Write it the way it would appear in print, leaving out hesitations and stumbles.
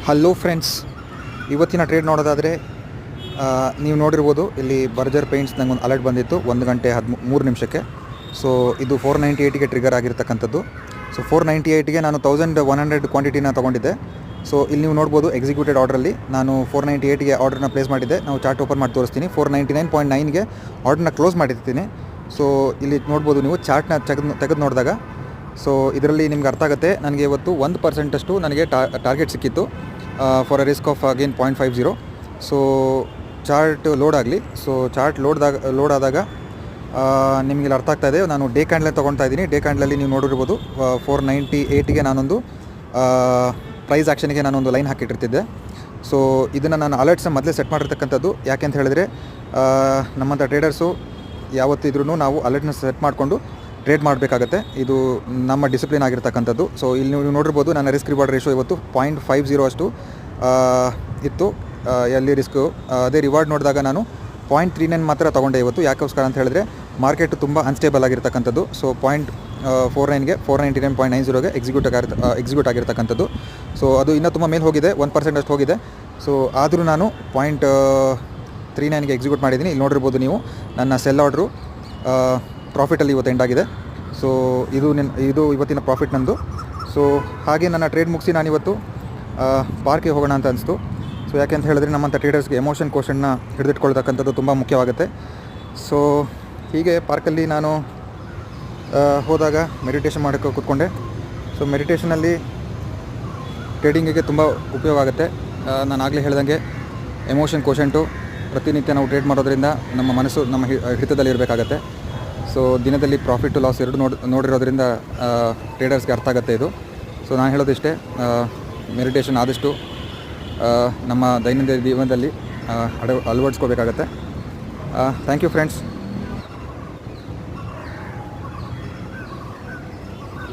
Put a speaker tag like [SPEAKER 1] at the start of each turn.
[SPEAKER 1] Hello friends, ಇವತ್ತಿನ trade ನೋಡೋದಾದರೆ ನೀವು ನೋಡಿರ್ಬೋದು ಇಲ್ಲಿ ಬರ್ಜರ್ ಪೇಂಟ್ಸ್ ನಂಗೆ ಒಂದು ಅಲರ್ಟ್ ಬಂದಿತ್ತು 1:13 ಸೊ ಇದು 498ಗೆ ಟ್ರಿಗರ್ ಆಗಿರ್ತಕ್ಕಂಥದ್ದು. ಸೊ 498ಗೆ ನಾನು 1100 ಕ್ವಾಂಟಿಟಿನ ತೊಗೊಂಡಿದ್ದೆ. ಸೊ ಇಲ್ಲಿ ನೀವು ನೋಡ್ಬೋದು ಎಕ್ಸಿಕ್ಯೂಟೆಡ್ ಆರ್ಡ್ರಲ್ಲಿ ನಾನು 498ಗೆ ಆರ್ಡ್ರನ್ನ ಪ್ಲೇಸ್ ಮಾಡಿದ್ದೆ. ನಾವು ಚಾರ್ಟ್ ಓಪನ್ ಮಾಡಿ ತೋರಿಸ್ತೀನಿ. 499.9ಗೆ ಆರ್ಡ್ರನ್ನ ಕ್ಲೋಸ್ ಮಾಡಿರ್ತೀನಿ. ಸೊ ಇಲ್ಲಿ ನೋಡ್ಬೋದು ನೀವು ಚಾರ್ಟ್ನ ತೆಗೆದು ನೋಡಿದಾಗ ಸೊ ಇದರಲ್ಲಿ ನಿಮ್ಗೆ ಅರ್ಥ ಆಗುತ್ತೆ. ನನಗೆ ಇವತ್ತು 1% ನನಗೆ ಟಾರ್ಗೆಟ್ ಸಿಕ್ಕಿತ್ತು for a risk of again 0.50. So chart load ಆಗಲಿ. ಸೊ ಚಾರ್ಟ್ ಲೋಡ್ ಆದಾಗ ನಿಮಗೆ ಅರ್ಥ ಆಗ್ತಾ ಇದೆ. ನಾನು ಡೇ ಕ್ಯಾಂಡಲೇ ತೊಗೊಳ್ತಾ ಇದ್ದೀನಿ. ಡೇ ಕ್ಯಾಂಡಲಲ್ಲಿ ನೀವು ನೋಡಿರ್ಬೋದು 498ಗೆ ನಾನೊಂದು ಪ್ರೈಸ್ ಆ್ಯಕ್ಷನ್ಗೆ ನಾನೊಂದು ಲೈನ್ ಹಾಕಿಟ್ಟಿರ್ತಿದ್ದೆ. ಸೊ ಇದನ್ನು ನಾನು ಅಲರ್ಟ್ಸ್ನ ಮೊದಲೇ ಸೆಟ್ ಮಾಡಿರ್ತಕ್ಕಂಥದ್ದು. ಯಾಕೆ ಅಂತ ಹೇಳಿದ್ರೆ ನಮ್ಮಂಥ ಟ್ರೇಡರ್ಸು ಯಾವತ್ತಿದ್ರೂ ನಾವು ಅಲರ್ಟ್ನ ಸೆಟ್ ಮಾಡಿಕೊಂಡು ಟ್ರೇಡ್ ಮಾಡಬೇಕಾಗತ್ತೆ. ಇದು ನಮ್ಮ ಡಿಸಿಪ್ಲಿನ್ ಆಗಿರ್ತಕ್ಕಂಥದ್ದು. ಸೊ ಇಲ್ಲಿ ನೀವು ನೋಡಿರ್ಬೋದು ನನ್ನ ರಿಸ್ಕ್ ರಿವಾರ್ಡ್ ರೇಷೋ ಇವತ್ತು 0.50 ಅಷ್ಟು ಇತ್ತು. ಎಲ್ಲಿ ರಿಸ್ಕು ಅದೇ ರಿವಾರ್ಡ್ ನೋಡಿದಾಗ ನಾನು 0.39 ಮಾತ್ರ ತೊಗೊಂಡೆ ಇವತ್ತು. ಯಾಕೋಸ್ಕರ ಅಂತ ಹೇಳಿದ್ರೆ ಮಾರ್ಕೆಟ್ ತುಂಬ ಅನ್ಸ್ಟೇಬಲ್ ಆಗಿರ್ತಕ್ಕಂಥದ್ದು. ಸೊ 0.49ಗೆ 499.90ಗೆ ಎಕ್ಸಿಕ್ಯೂಟ್ ಆಗಿರ್ತಕ್ಕಂಥದ್ದು. ಸೊ ಅದು ಇನ್ನೂ ತುಂಬ ಮೇಲೆ ಹೋಗಿದೆ, 1% ಅಷ್ಟು ಹೋಗಿದೆ. ಸೊ ಆದರೂ ನಾನು 0.39ಗೆ ಎಕ್ಸಿಕ್ಯೂಟ್ ಮಾಡಿದ್ದೀನಿ. ಇಲ್ಲಿ ನೋಡಿರ್ಬೋದು ನೀವು ನನ್ನ ಸೆಲ್ ಆರ್ಡ್ರು ಪ್ರಾಫಿಟಲ್ಲಿ ಇವತ್ತು ಎಂಡ್ ಆಗಿದೆ. ಸೊ ಇದು ಇವತ್ತಿನ ಪ್ರಾಫಿಟ್ ನಂದು. ಸೊ ಹಾಗೆ ನನ್ನ ಟ್ರೇಡ್ ಮುಗಿಸಿ ನಾನಿವತ್ತು ಪಾರ್ಕ್ಗೆ ಹೋಗೋಣ ಅಂತ ಅನಿಸ್ತು. ಸೊ ಯಾಕೆ ಅಂತ ಹೇಳಿದ್ರೆ ನಮ್ಮಂಥ ಟ್ರೇಡರ್ಸ್ಗೆ ಎಮೋಷನ್ ಕೋಷನ್ನ ಹಿಡಿದಿಟ್ಕೊಳ್ತಕ್ಕಂಥದ್ದು ತುಂಬ ಮುಖ್ಯವಾಗುತ್ತೆ. ಸೊ ಹೀಗೆ ಪಾರ್ಕಲ್ಲಿ ನಾನು ಹೋದಾಗ ಮೆಡಿಟೇಷನ್ ಮಾಡೋಕ್ಕೆ ಕೂತ್ಕೊಂಡೆ. ಸೊ ಮೆಡಿಟೇಷನಲ್ಲಿ ಟ್ರೇಡಿಂಗಿಗೆ ತುಂಬ ಉಪಯೋಗ ಆಗುತ್ತೆ. ನಾನು ಆಗಲೇ ಹೇಳ್ದಂಗೆ ಎಮೋಷನ್ ಕೋಷಂಟು ಪ್ರತಿನಿತ್ಯ ನಾವು ಟ್ರೇಡ್ ಮಾಡೋದ್ರಿಂದ ನಮ್ಮ ಮನಸ್ಸು ನಮ್ಮ ಹಿಡಿತದಲ್ಲಿ ಇರಬೇಕಾಗತ್ತೆ. ಸೊ ದಿನದಲ್ಲಿ ಪ್ರಾಫಿಟ್ ಲಾಸ್ ಎರಡು ನೋಡಿರೋದ್ರಿಂದ ಟ್ರೇಡರ್ಸ್ಗೆ ಅರ್ಥ ಆಗುತ್ತೆ ಇದು. ಸೊ ನಾನು ಹೇಳೋದಿಷ್ಟೇ, ಮೆಡಿಟೇಷನ್ ಆದಷ್ಟು ನಮ್ಮ ದೈನಂದಿನ ಜೀವನದಲ್ಲಿ ಅಳವಡಿಸ್ಕೋಬೇಕಾಗತ್ತೆ. Thank you friends.